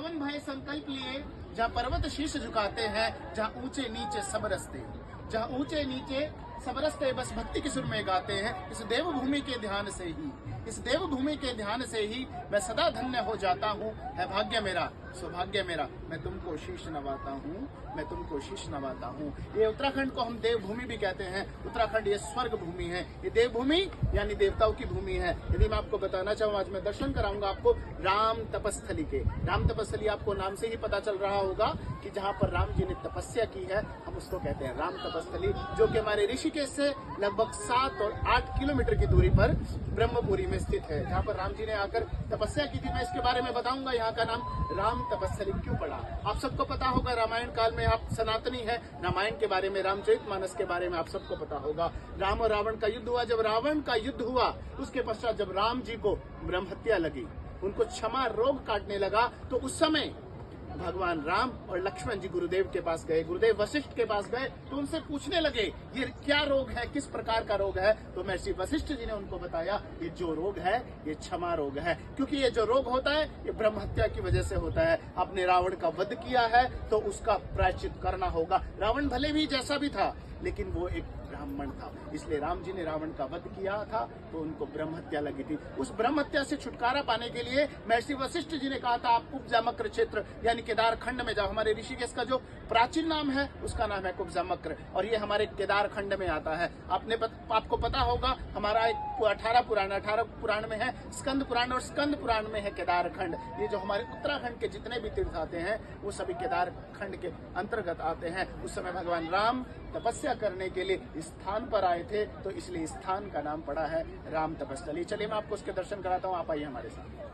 श्रवण भय संकल्प लिए, जहाँ पर्वत शीश झुकाते हैं, जहाँ ऊंचे नीचे सब रस्ते, जहाँ ऊंचे नीचे सब रस्ते बस भक्ति के सुर में गाते हैं। इस देवभूमि के ध्यान से ही, इस देवभूमि के ध्यान से ही मैं सदा धन्य हो जाता हूँ। है भाग्य मेरा, सौभाग्य मेरा, मैं तुमको शीश नवाता हूँ, मैं तुमको शीश नवाता हूँ। ये उत्तराखंड को हम देवभूमि भी कहते हैं। उत्तराखंड ये स्वर्ग भूमि है, ये देवभूमि यानी देवताओं की भूमि है। यदि मैं आपको बताना चाहूँ, आज मैं दर्शन कराऊंगा आपको राम तपस्थली के। राम तपस्थली आपको नाम से ही पता चल रहा होगा कि जहाँ पर राम जी ने तपस्या की है, हम उसको कहते हैं राम तपस्थली, जो कि हमारे ऋषिकेश से लगभग 7 और 8 किलोमीटर की दूरी पर ब्रह्मपुरी में स्थित है, जहाँ पर राम जी ने आकर तपस्या की थी। मैं इसके बारे में बताऊंगा। यहाँ का नाम राम तपस्थली क्यों पड़ा, आप सबको पता होगा। रामायण काल में आप सनातनी है, रामायण के बारे में, रामचरितमानस के बारे में आप सबको पता होगा। राम और रावण का युद्ध हुआ। जब रावण का युद्ध हुआ, उसके पश्चात जब राम जी को ब्रह्म हत्या लगी, उनको क्षमा रोग काटने लगा, तो उस समय भगवान राम और लक्ष्मण जी गुरुदेव के पास गए, गुरुदेव वशिष्ठ के पास गए, तो उनसे पूछने लगे ये क्या रोग है, किस प्रकार का रोग है। तो महर्षि वशिष्ठ जी ने उनको बताया ये जो रोग है ये क्षमा रोग है, क्योंकि ये जो रोग होता है ये ब्रह्म हत्या की वजह से होता है। आपने रावण का वध किया है तो उसका प्रायश्चित करना होगा। रावण भले भी जैसा भी था, लेकिन वो एक ब्राह्मण था, इसलिए राम जी ने रावण का वध किया था तो उनको ब्रह्म हत्या लगी थी। उस ब्रह्म हत्या से छुटकारा पाने के लिए महर्षि वशिष्ठ जी ने कहा था आप कुब्जामक्र क्षेत्र यानी केदार खंड में जाओ। हमारे ऋषिकेश का जो प्राचीन नाम है उसका नाम है कुब्जामक्र, और ये हमारे केदार खंड में आता है। आपको पता होगा, हमारा एक 18 पुराण में है स्कंद पुराण, और स्कंद पुराण में है केदार खंड। ये जो हमारे उत्तराखंड के जितने भी तीर्थ आते हैं वो सभी केदार खंड के अंतर्गत आते हैं। उस समय भगवान राम तपस्या करने के लिए इस स्थान पर आए थे, तो इसलिए इस स्थान का नाम पड़ा है राम तपस्थली। चलिए मैं आपको उसके दर्शन कराता हूँ, आप आइए हमारे साथ।